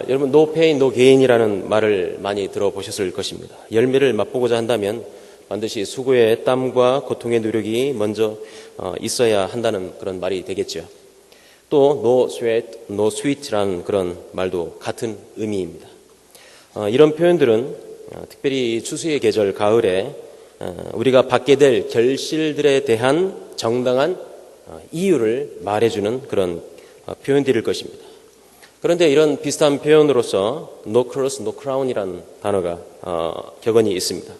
여러분 no pain, no gain이라는 말을 많이 들어보셨을 것입니다. 열매를 맛보고자 한다면 반드시 수고의 땀과 고통의 노력이 먼저 있어야 한다는 그런 말이 되겠죠. 또 no sweat, no sweet라는 그런 말도 같은 의미입니다. 이런 표현들은 특별히 추수의 계절 가을에 우리가 받게 될 결실들에 대한 정당한 이유를 말해주는 그런 표현들일 것입니다. 그런데 이런 비슷한 표현으로서 no cross, no crown이라는 단어가 격언이 있습니다.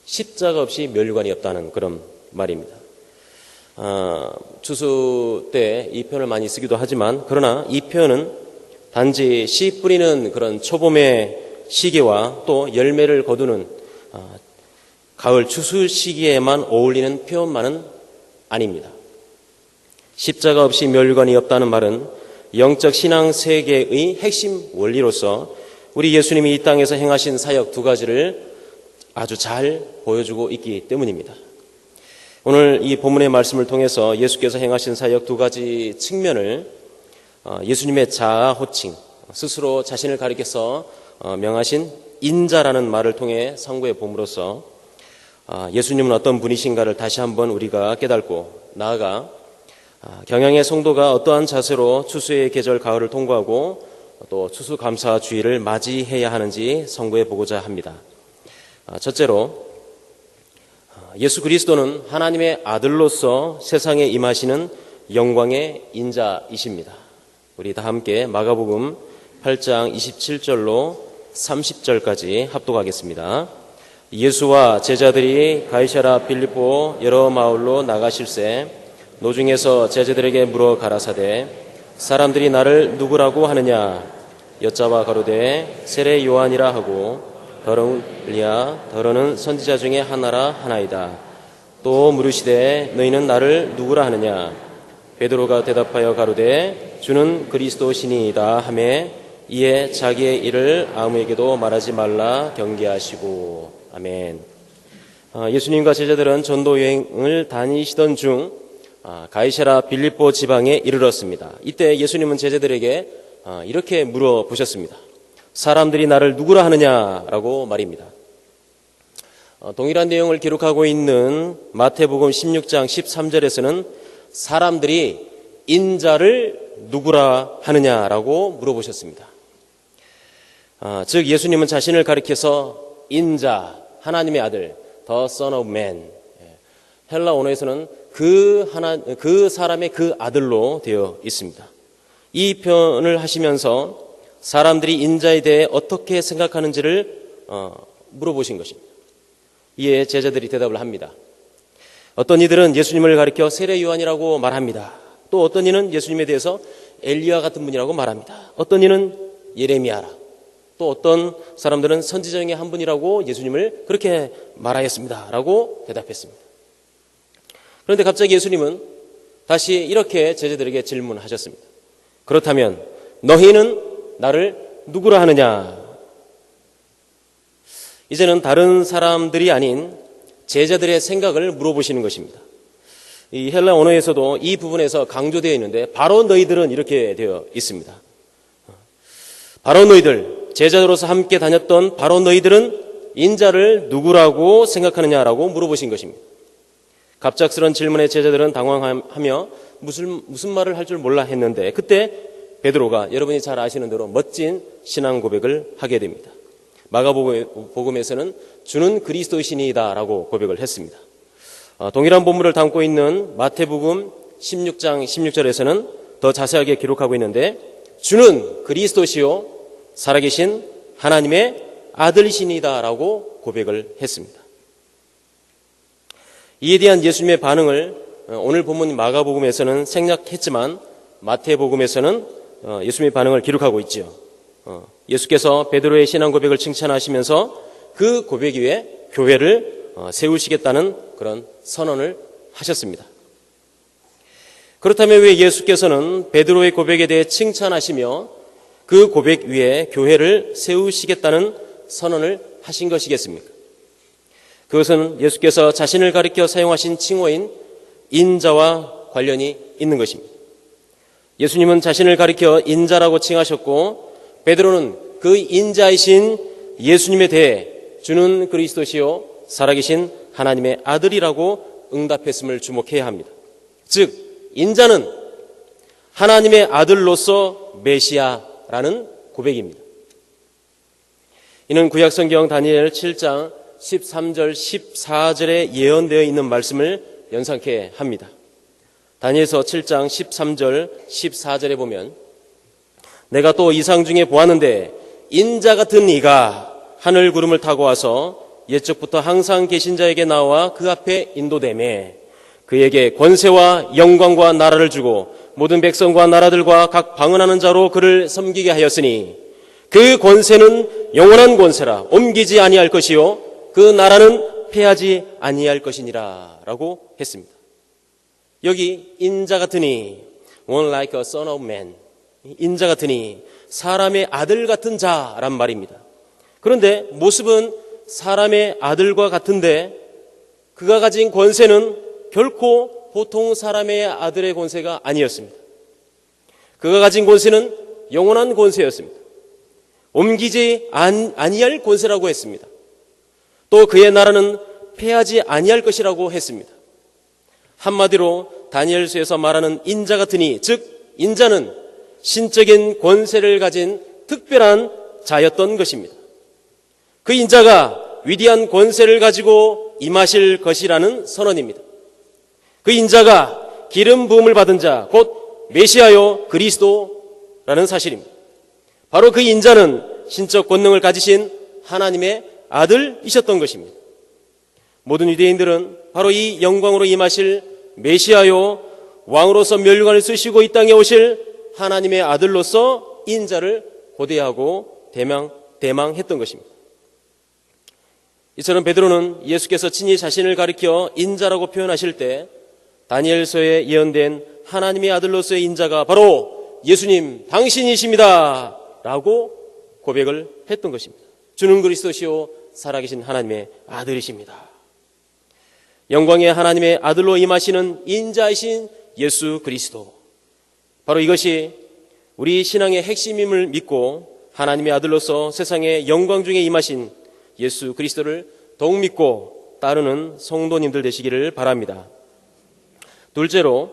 십자가 없이 멸류관이 없다는 그런 말입니다. 추수 때 이 표현을 많이 쓰기도 하지만 그러나 이 표현은 단지 씨 뿌리는 그런 초봄의 시기와 또 열매를 거두는 가을 추수 시기에만 어울리는 표현만은 아닙니다. 십자가 없이 멸류관이 없다는 말은 영적 신앙 세계의 핵심 원리로서 우리 예수님이 이 땅에서 행하신 사역 두 가지를 아주 잘 보여주고 있기 때문입니다. 오늘 이 본문의 말씀을 통해서 예수께서 행하신 사역 두 가지 측면을 예수님의 자아 호칭, 스스로 자신을 가리켜서 명하신 인자라는 말을 통해 상고해 봄으로써 예수님은 어떤 분이신가를 다시 한번 우리가 깨닫고 나아가 경양의 성도가 어떠한 자세로 추수의 계절 가을을 통과하고 또 추수감사주의를 맞이해야 하는지 상고해 보고자 합니다. 첫째로 예수 그리스도는 하나님의 아들로서 세상에 임하시는 영광의 인자이십니다. 우리 다 함께 마가복음 8장 27절로 30절까지 합독하겠습니다. 예수와 제자들이 가이사랴 빌립보 여러 마을로 나가실새 노중에서 제자들에게 물어 가라사대 사람들이 나를 누구라고 하느냐 여짜와 가로되 세례 요한이라 하고 더러는 엘리야 더러는 선지자 중에 하나라 하나이다. 또 물으시되 너희는 나를 누구라 하느냐 베드로가 대답하여 가로되 주는 그리스도시니이다 하매 이에 자기의 일을 아무에게도 말하지 말라 경계하시고 아멘. 예수님과 제자들은 전도 여행을 다니시던 중 가이사랴 빌립보 지방에 이르렀습니다. 이때 예수님은 제자들에게 이렇게 물어보셨습니다. 사람들이 나를 누구라 하느냐라고 말입니다. 동일한 내용을 기록하고 있는 마태복음 16장 13절에서는 사람들이 인자를 누구라 하느냐라고 물어보셨습니다. 즉 예수님은 자신을 가리켜서 인자, 하나님의 아들, the Son of Man, 헬라 언어에서는 그 사람의 그 아들로 되어 있습니다. 이 표현을 하시면서 사람들이 인자에 대해 어떻게 생각하는지를 물어보신 것입니다. 이에 제자들이 대답을 합니다. 어떤 이들은 예수님을 가리켜 세례 요한이라고 말합니다. 또 어떤 이는 예수님에 대해서 엘리야 같은 분이라고 말합니다. 어떤 이는 예레미야라. 또 어떤 사람들은 선지자 중에 한 분이라고 예수님을 그렇게 말하였습니다. 라고 대답했습니다. 그런데 갑자기 예수님은 다시 이렇게 제자들에게 질문하셨습니다. 그렇다면 너희는 나를 누구라 하느냐? 이제는 다른 사람들이 아닌 제자들의 생각을 물어보시는 것입니다. 이 헬라 언어에서도 이 부분에서 강조되어 있는데 바로 너희들은 이렇게 되어 있습니다. 바로 너희들, 제자로서 함께 다녔던 바로 너희들은 인자를 누구라고 생각하느냐라고 물어보신 것입니다. 갑작스런 질문에 제자들은 당황하며 무슨 말을 할 줄 몰라 했는데 그때 베드로가 여러분이 잘 아시는 대로 멋진 신앙 고백을 하게 됩니다. 마가복음에서는 주는 그리스도이시니이다 라고 고백을 했습니다. 동일한 본문을 담고 있는 마태복음 16장 16절에서는 더 자세하게 기록하고 있는데 주는 그리스도시요 살아계신 하나님의 아들이시니이다 라고 고백을 했습니다. 이에 대한 예수님의 반응을 오늘 본문 마가복음에서는 생략했지만 마태복음에서는 예수님의 반응을 기록하고 있죠. 예수께서 베드로의 신앙 고백을 칭찬하시면서 그 고백 위에 교회를 세우시겠다는 그런 선언을 하셨습니다. 그렇다면 왜 예수께서는 베드로의 고백에 대해 칭찬하시며 그 고백 위에 교회를 세우시겠다는 선언을 하신 것이겠습니까? 그것은 예수께서 자신을 가리켜 사용하신 칭호인 인자와 관련이 있는 것입니다. 예수님은 자신을 가리켜 인자라고 칭하셨고 베드로는 그 인자이신 예수님에 대해 주는 그리스도시요 살아계신 하나님의 아들이라고 응답했음을 주목해야 합니다. 즉 인자는 하나님의 아들로서 메시아라는 고백입니다. 이는 구약성경 다니엘 7장 13절 14절에 예언되어 있는 말씀을 연상케 합니다. 다니엘서 7장 13절 14절에 보면 내가 또 이상 중에 보았는데 인자 같은 이가 하늘 구름을 타고 와서 옛적부터 항상 계신 자에게 나와 그 앞에 인도되매 그에게 권세와 영광과 나라를 주고 모든 백성과 나라들과 각 방언하는 자로 그를 섬기게 하였으니 그 권세는 영원한 권세라 옮기지 아니할 것이요 그 나라는 패하지 아니할 것이니라 라고 했습니다. 여기 인자 같으니 one like a son of man, 인자 같으니 사람의 아들 같은 자란 말입니다. 그런데 모습은 사람의 아들과 같은데 그가 가진 권세는 결코 보통 사람의 아들의 권세가 아니었습니다. 그가 가진 권세는 영원한 권세였습니다. 옮기지 아니할 권세라고 했습니다. 또 그의 나라는 패하지 아니할 것이라고 했습니다. 한마디로 다니엘서에서 말하는 인자 같으니, 즉 인자는 신적인 권세를 가진 특별한 자였던 것입니다. 그 인자가 위대한 권세를 가지고 임하실 것이라는 선언입니다. 그 인자가 기름 부음을 받은 자, 곧 메시아요 그리스도라는 사실입니다. 바로 그 인자는 신적 권능을 가지신 하나님의 아들이셨던 것입니다. 모든 유대인들은 바로 이 영광으로 임하실 메시아요 왕으로서 면류관을 쓰시고 이 땅에 오실 하나님의 아들로서 인자를 고대하고 대망했던 것입니다. 이처럼 베드로는 예수께서 친히 자신을 가리켜 인자라고 표현하실 때 다니엘서에 예언된 하나님의 아들로서의 인자가 바로 예수님 당신이십니다 라고 고백을 했던 것입니다. 주는 그리스도시요 살아계신 하나님의 아들이십니다. 영광의 하나님의 아들로 임하시는 인자이신 예수 그리스도, 바로 이것이 우리 신앙의 핵심임을 믿고 하나님의 아들로서 세상의 영광 중에 임하신 예수 그리스도를 더욱 믿고 따르는 성도님들 되시기를 바랍니다. 둘째로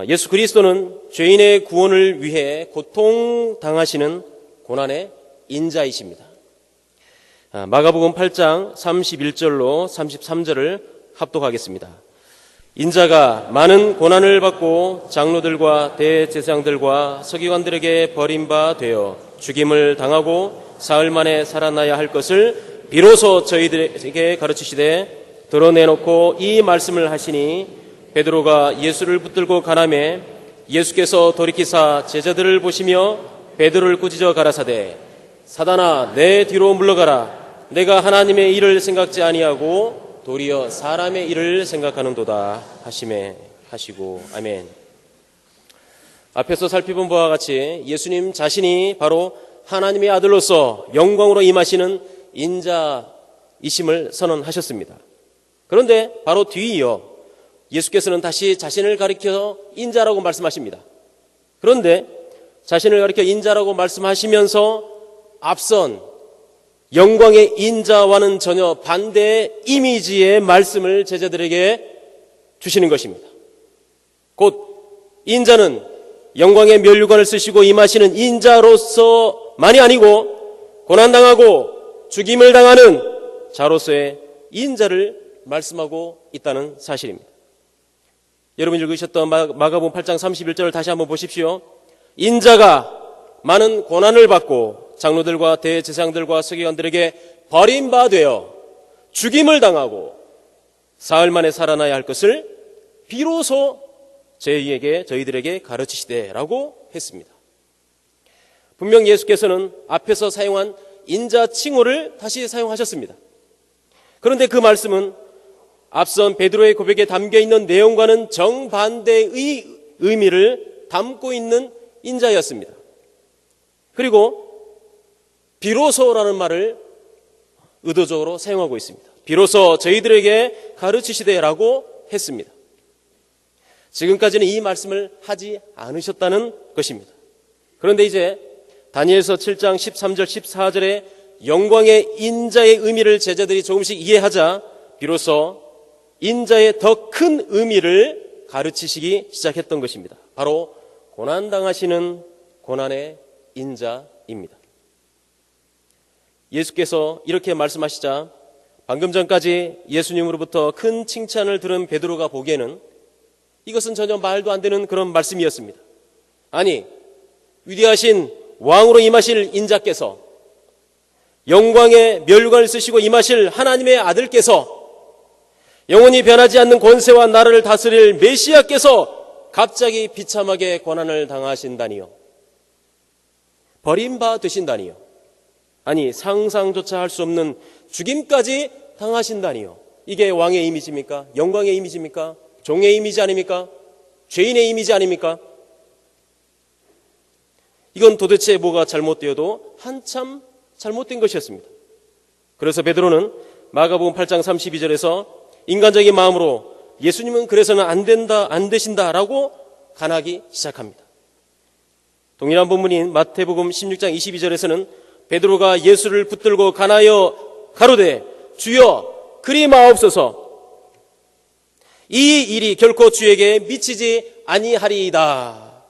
예수 그리스도는 죄인의 구원을 위해 고통당하시는 고난의 인자이십니다. 마가복음 8장 31절로 33절을 합독하겠습니다. 인자가 많은 고난을 받고 장로들과 대제사장들과 서기관들에게 버림바 되어 죽임을 당하고 사흘 만에 살아나야 할 것을 비로소 저희들에게 가르치시되 드러내놓고 이 말씀을 하시니 베드로가 예수를 붙들고 가나매 예수께서 돌이키사 제자들을 보시며 베드로를 꾸짖어 가라사대 사단아 내 뒤로 물러가라 내가 하나님의 일을 생각지 아니하고 도리어 사람의 일을 생각하는도다 하시매 하시고 아멘. 앞에서 살펴본 바와 같이 예수님 자신이 바로 하나님의 아들로서 영광으로 임하시는 인자이심을 선언하셨습니다. 그런데 바로 뒤이어 예수께서는 다시 자신을 가리켜 인자라고 말씀하십니다. 그런데 자신을 가리켜 인자라고 말씀하시면서 앞선 영광의 인자와는 전혀 반대의 이미지의 말씀을 제자들에게 주시는 것입니다. 곧 인자는 영광의 면류관을 쓰시고 임하시는 인자로서만이 아니고 고난당하고 죽임을 당하는 자로서의 인자를 말씀하고 있다는 사실입니다. 여러분 읽으셨던 마가복음 8장 31절을 다시 한번 보십시오. 인자가 많은 고난을 받고 장로들과 대제사장들과 서기관들에게 버림바 되어 죽임을 당하고 사흘 만에 살아나야 할 것을 비로소 저희들에게 가르치시되라고 했습니다. 분명 예수께서는 앞에서 사용한 인자 칭호를 다시 사용하셨습니다. 그런데 그 말씀은 앞선 베드로의 고백에 담겨있는 내용과는 정반대의 의미를 담고 있는 인자였습니다. 그리고 비로소라는 말을 의도적으로 사용하고 있습니다. 비로소 저희들에게 가르치시되라고 했습니다. 지금까지는 이 말씀을 하지 않으셨다는 것입니다. 그런데 이제 다니엘서 7장 13절 14절에 영광의 인자의 의미를 제자들이 조금씩 이해하자 비로소 인자의 더 큰 의미를 가르치시기 시작했던 것입니다. 바로 고난당하시는 고난의 인자입니다. 예수께서 이렇게 말씀하시자 방금 전까지 예수님으로부터 큰 칭찬을 들은 베드로가 보기에는 이것은 전혀 말도 안 되는 그런 말씀이었습니다. 아니, 위대하신 왕으로 임하실 인자께서, 영광의 면류관을 쓰시고 임하실 하나님의 아들께서, 영원히 변하지 않는 권세와 나라를 다스릴 메시아께서 갑자기 비참하게 고난을 당하신다니요, 버림바 되신다니요, 아니 상상조차 할 수 없는 죽임까지 당하신다니요. 이게 왕의 이미지입니까? 영광의 이미지입니까? 종의 이미지 아닙니까? 죄인의 이미지 아닙니까? 이건 도대체 뭐가 잘못되어도 한참 잘못된 것이었습니다. 그래서 베드로는 마가복음 8장 32절에서 인간적인 마음으로 예수님은 그래서는 안 되신다라고 간하기 시작합니다. 동일한 본문인 마태복음 16장 22절에서는 베드로가 예수를 붙들고 간하여 가로되 주여 그리 마옵소서, 이 일이 결코 주에게 미치지 아니하리이다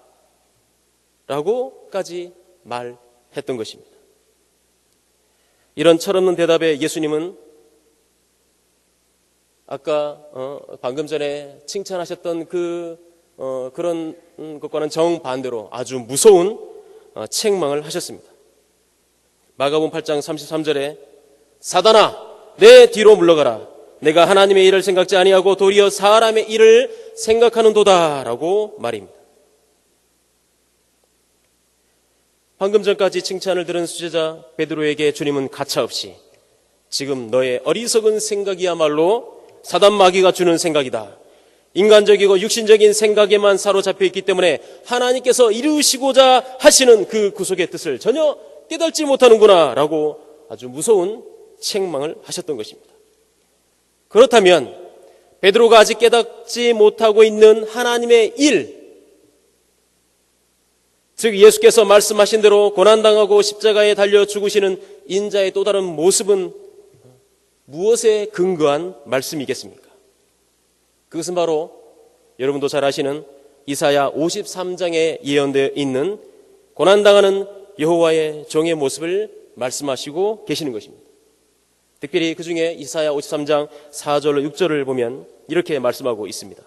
라고까지 말했던 것입니다. 이런 철없는 대답에 예수님은 아까 방금 전에 칭찬하셨던 그런 것과는 정반대로 아주 무서운 책망을 하셨습니다. 마가복음 8장 33절에 사단아 내 뒤로 물러가라, 내가 하나님의 일을 생각지 아니하고 도리어 사람의 일을 생각하는도다 라고 말입니다. 방금 전까지 칭찬을 들은 수제자 베드로에게 주님은 가차없이 지금 너의 어리석은 생각이야말로 사단 마귀가 주는 생각이다, 인간적이고 육신적인 생각에만 사로잡혀 있기 때문에 하나님께서 이루시고자 하시는 그 구속의 뜻을 전혀 깨닫지 못하는구나 라고 아주 무서운 책망을 하셨던 것입니다. 그렇다면 베드로가 아직 깨닫지 못하고 있는 하나님의 일, 즉 예수께서 말씀하신 대로 고난당하고 십자가에 달려 죽으시는 인자의 또 다른 모습은 무엇에 근거한 말씀이겠습니까? 그것은 바로 여러분도 잘 아시는 이사야 53장에 예언되어 있는 고난당하는 여호와의 종의 모습을 말씀하시고 계시는 것입니다. 특별히 그 중에 이사야 53장 4절로 6절을 보면 이렇게 말씀하고 있습니다.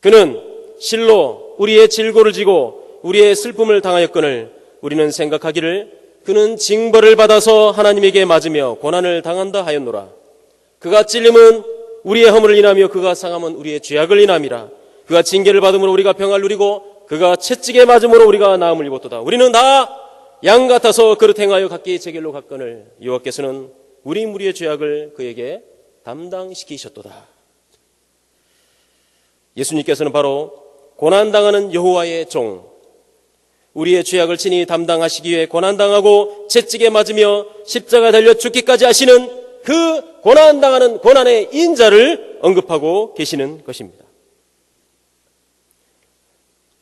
그는 실로 우리의 질고를 지고 우리의 슬픔을 당하였거늘 우리는 생각하기를 그는 징벌을 받아서 하나님에게 맞으며 고난을 당한다 하였노라. 그가 찔림은 우리의 허물을 인하며 그가 상함은 우리의 죄악을 인함이라. 그가 징계를 받음으로 우리가 평안을 누리고 그가 채찍에 맞음으로 우리가 나음을 입었도다. 우리는 다 양 같아서 그릇 행하여 각기 제 길로 갔거늘 여호와께서는 우리 무리의 죄악을 그에게 담당시키셨도다. 예수님께서는 바로 고난당하는 여호와의 종, 우리의 죄악을 친히 담당하시기 위해 고난당하고 채찍에 맞으며 십자가에 달려 죽기까지 하시는 그 고난당하는 고난의 인자를 언급하고 계시는 것입니다.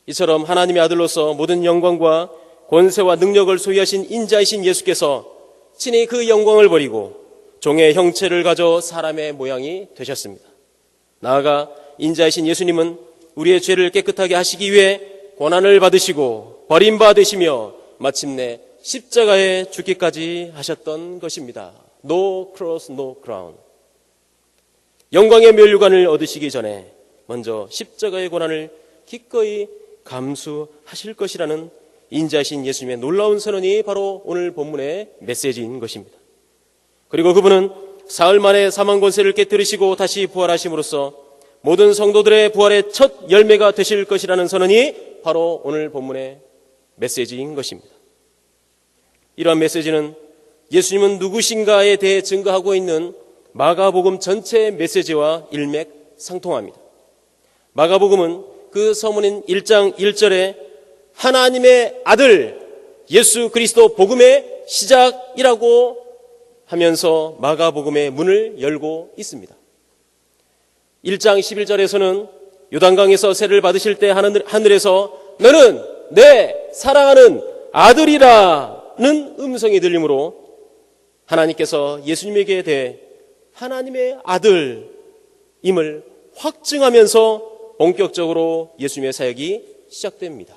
이처럼 하나님의 아들로서 모든 영광과 권세와 능력을 소유하신 인자이신 예수께서 친히 그 영광을 버리고 종의 형체를 가져 사람의 모양이 되셨습니다. 나아가 인자이신 예수님은 우리의 죄를 깨끗하게 하시기 위해 고난을 받으시고 버림받으시며 마침내 십자가에 죽기까지 하셨던 것입니다. No cross, no crown. 영광의 면류관을 얻으시기 전에 먼저 십자가의 고난을 기꺼이 감수하실 것이라는 인자이신 예수님의 놀라운 선언이 바로 오늘 본문의 메시지인 것입니다. 그리고 그분은 사흘 만에 사망 권세를 깨뜨리시고 다시 부활하심으로써 모든 성도들의 부활의 첫 열매가 되실 것이라는 선언이 바로 오늘 본문의 메시지인 것입니다. 이러한 메시지는 예수님은 누구신가에 대해 증거하고 있는 마가복음 전체의 메시지와 일맥상통합니다. 마가복음은 그 서문인 1장 1절에 하나님의 아들 예수 그리스도 복음의 시작이라고 하면서 마가복음의 문을 열고 있습니다. 1장 11절에서는 요단강에서 세를 받으실 때 하늘에서 너는 내 사랑하는 아들이라 음성이 들리므로 하나님께서 예수님에게 대해 하나님의 아들임을 확증하면서 본격적으로 예수님의 사역이 시작됩니다.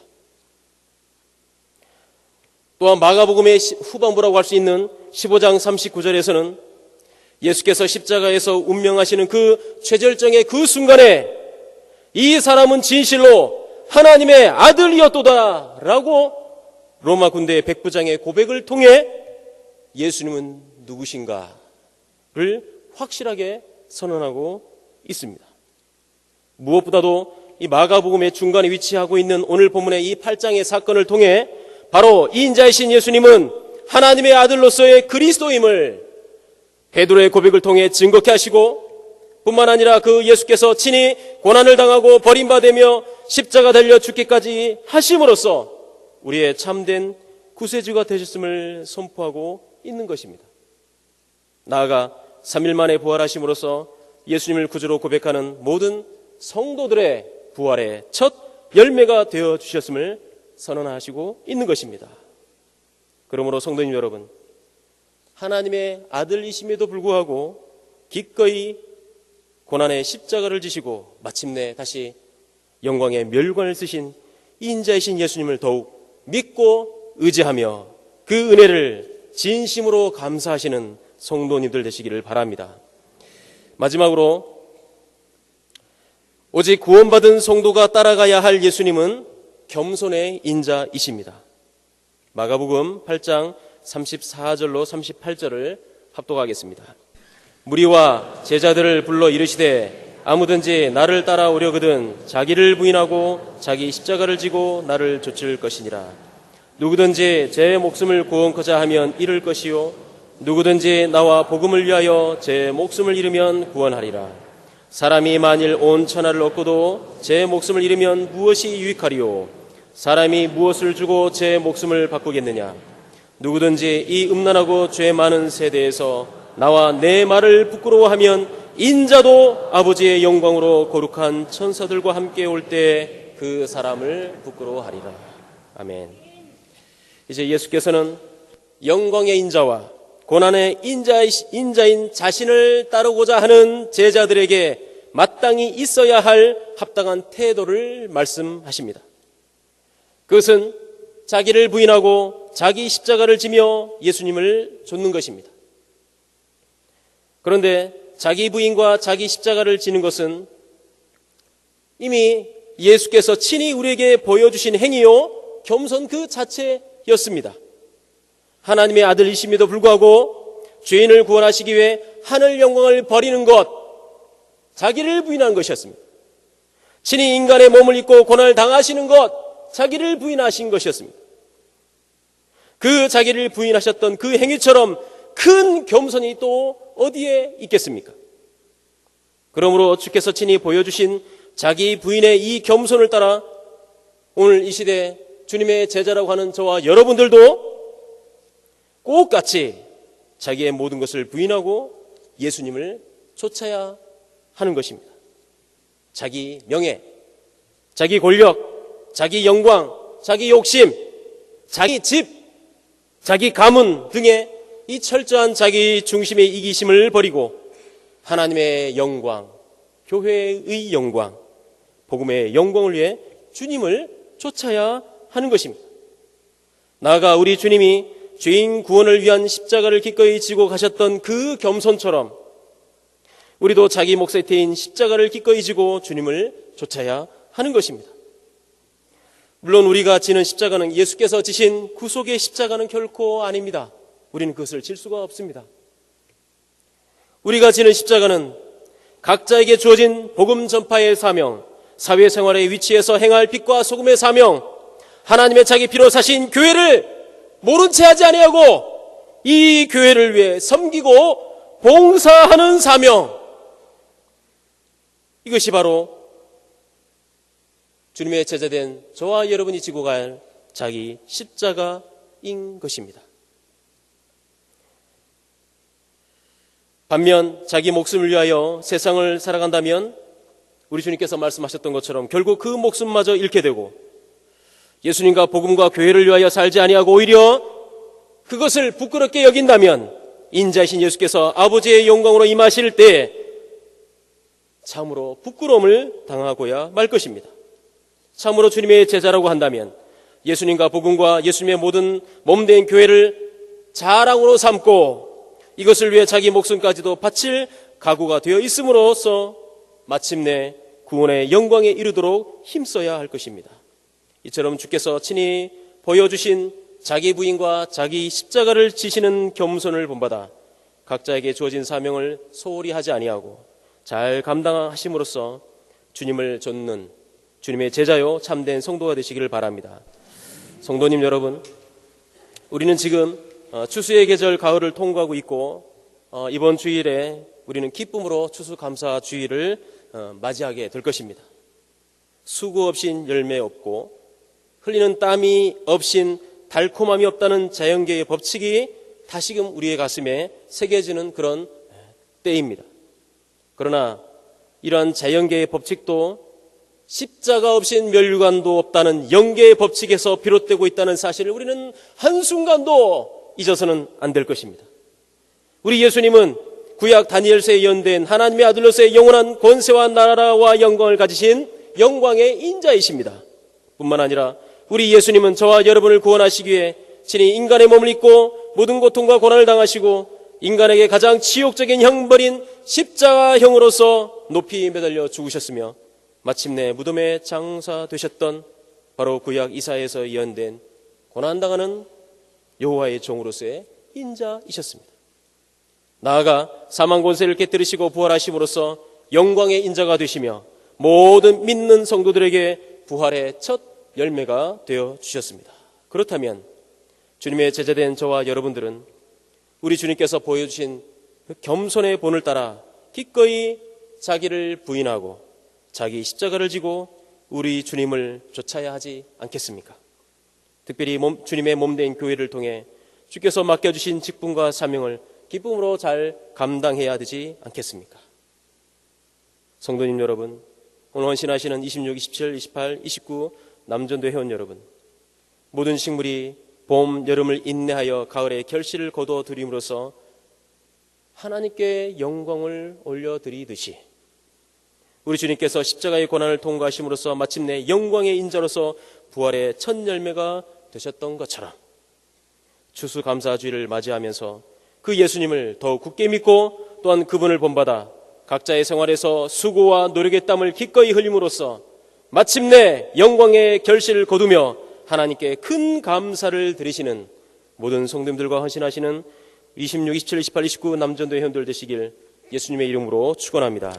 또한 마가복음의 후반부라고 할 수 있는 15장 39절에서는 예수께서 십자가에서 운명하시는 그 최절정의 그 순간에 이 사람은 진실로 하나님의 아들이었도다 라고 로마 군대의 백부장의 고백을 통해 예수님은 누구신가를 확실하게 선언하고 있습니다. 무엇보다도 이 마가복음의 중간에 위치하고 있는 오늘 본문의 이 8장의 사건을 통해 바로 이 인자이신 예수님은 하나님의 아들로서의 그리스도임을 베드로의 고백을 통해 증거케 하시고, 뿐만 아니라 그 예수께서 친히 고난을 당하고 버림받으며 십자가 달려 죽기까지 하심으로써 우리의 참된 구세주가 되셨음을 선포하고 있는 것입니다. 나아가 3일 만에 부활하심으로써 예수님을 구주로 고백하는 모든 성도들의 부활의 첫 열매가 되어 주셨음을 선언하시고 있는 것입니다. 그러므로 성도님 여러분, 하나님의 아들이심에도 불구하고 기꺼이 고난의 십자가를 지시고 마침내 다시 영광의 멸관을 쓰신 이 인자이신 예수님을 더욱 믿고 의지하며 그 은혜를 진심으로 감사하시는 성도님들 되시기를 바랍니다. 마지막으로 오직 구원받은 성도가 따라가야 할 예수님은 겸손의 인자이십니다. 마가복음 8장 34절로 38절을 합독하겠습니다. 무리와 제자들을 불러 이르시되 아무든지 나를 따라오려거든 자기를 부인하고 자기 십자가를 지고 나를 좇을 것이니라. 누구든지 제 목숨을 구원코자 하면 잃을 것이요 누구든지 나와 복음을 위하여 제 목숨을 잃으면 구원하리라. 사람이 만일 온 천하를 얻고도 제 목숨을 잃으면 무엇이 유익하리요? 사람이 무엇을 주고 제 목숨을 바꾸겠느냐? 누구든지 이 음란하고 죄 많은 세대에서 나와 내 말을 부끄러워하면 인자도 아버지의 영광으로 거룩한 천사들과 함께 올 때 그 사람을 부끄러워하리라. 아멘. 이제 예수께서는 영광의 인자와 고난의 인자인 자신을 따르고자 하는 제자들에게 마땅히 있어야 할 합당한 태도를 말씀하십니다. 그것은 자기를 부인하고 자기 십자가를 지며 예수님을 좇는 것입니다. 그런데 자기 부인과 자기 십자가를 지는 것은 이미 예수께서 친히 우리에게 보여주신 행위요 겸손 그 자체였습니다. 하나님의 아들이심에도 불구하고 죄인을 구원하시기 위해 하늘 영광을 버리는 것, 자기를 부인하는 것이었습니다. 친히 인간의 몸을 입고 고난을 당하시는 것, 자기를 부인하신 것이었습니다. 그 자기를 부인하셨던 그 행위처럼 큰 겸손이 또 어디에 있겠습니까? 그러므로 주께서 친히 보여주신 자기 부인의 이 겸손을 따라 오늘 이 시대 주님의 제자라고 하는 저와 여러분들도 꼭 같이 자기의 모든 것을 부인하고 예수님을 쫓아야 하는 것입니다. 자기 명예, 자기 권력, 자기 영광, 자기 욕심, 자기 집, 자기 가문 등의 이 철저한 자기 중심의 이기심을 버리고 하나님의 영광, 교회의 영광, 복음의 영광을 위해 주님을 쫓아야 하는 것입니다. 나아가 우리 주님이 죄인 구원을 위한 십자가를 기꺼이 지고 가셨던 그 겸손처럼 우리도 자기 몫의 태인 십자가를 기꺼이 지고 주님을 쫓아야 하는 것입니다. 물론 우리가 지는 십자가는 예수께서 지신 구속의 십자가는 결코 아닙니다. 우리는 그것을 질 수가 없습니다. 우리가 지는 십자가는 각자에게 주어진 복음 전파의 사명, 사회생활의 위치에서 행할 빛과 소금의 사명, 하나님의 자기 피로 사신 교회를 모른 채 하지 아니하고 이 교회를 위해 섬기고 봉사하는 사명, 이것이 바로 주님의 제자된 저와 여러분이 지고 갈 자기 십자가인 것입니다. 반면 자기 목숨을 위하여 세상을 살아간다면 우리 주님께서 말씀하셨던 것처럼 결국 그 목숨마저 잃게 되고 예수님과 복음과 교회를 위하여 살지 아니하고 오히려 그것을 부끄럽게 여긴다면 인자이신 예수께서 아버지의 영광으로 임하실 때 참으로 부끄러움을 당하고야 말 것입니다. 참으로 주님의 제자라고 한다면 예수님과 복음과 예수님의 모든 몸된 교회를 자랑으로 삼고 이것을 위해 자기 목숨까지도 바칠 각오가 되어 있음으로써 마침내 구원의 영광에 이르도록 힘써야 할 것입니다. 이처럼 주께서 친히 보여주신 자기 부인과 자기 십자가를 지시는 겸손을 본받아 각자에게 주어진 사명을 소홀히 하지 아니하고 잘 감당하심으로써 주님을 좇는 주님의 제자요 참된 성도가 되시기를 바랍니다. 성도님 여러분, 우리는 지금 추수의 계절 가을을 통과하고 있고 이번 주일에 우리는 기쁨으로 추수감사 주일을 맞이하게 될 것입니다. 수고 없인 열매 없고 흘리는 땀이 없인 달콤함이 없다는 자연계의 법칙이 다시금 우리의 가슴에 새겨지는 그런 때입니다. 그러나 이러한 자연계의 법칙도 십자가 없인 멸류관도 없다는 영계의 법칙에서 비롯되고 있다는 사실을 우리는 한순간도 잊어서는 안 될 것입니다. 우리 예수님은 구약 다니엘서에 예언된 하나님의 아들로서의 영원한 권세와 나라와 영광을 가지신 영광의 인자이십니다. 뿐만 아니라 우리 예수님은 저와 여러분을 구원하시기 위해 친히 인간의 몸을 입고 모든 고통과 고난을 당하시고 인간에게 가장 지옥적인 형벌인 십자가형으로서 높이 매달려 죽으셨으며 마침내 무덤에 장사되셨던 바로 구약 이사야에서 예언된 고난당하는 여호와의 종으로서의 인자이셨습니다. 나아가 사망 권세를 깨뜨리시고 부활하심으로써 영광의 인자가 되시며 모든 믿는 성도들에게 부활의 첫 열매가 되어 주셨습니다. 그렇다면 주님의 제자된 저와 여러분들은 우리 주님께서 보여주신 그 겸손의 본을 따라 기꺼이 자기를 부인하고 자기 십자가를 지고 우리 주님을 쫓아야 하지 않겠습니까? 특별히 주님의 몸된 교회를 통해 주께서 맡겨주신 직분과 사명을 기쁨으로 잘 감당해야 되지 않겠습니까? 성도님 여러분, 오늘 헌신하시는 26, 27, 28, 29 남전도 회원 여러분, 모든 식물이 봄, 여름을 인내하여 가을에 결실을 거둬들임으로써 하나님께 영광을 올려드리듯이 우리 주님께서 십자가의 고난을 통과하심으로써 마침내 영광의 인자로서 부활의 첫 열매가 되셨던 것처럼 추수감사주의를 맞이하면서 그 예수님을 더욱 굳게 믿고 또한 그분을 본받아 각자의 생활에서 수고와 노력의 땀을 기꺼이 흘림으로써 마침내 영광의 결실을 거두며 하나님께 큰 감사를 드리시는 모든 성도님들과 헌신하시는 26, 27, 28, 29 남전도의 회원들 되시길 예수님의 이름으로 축원합니다.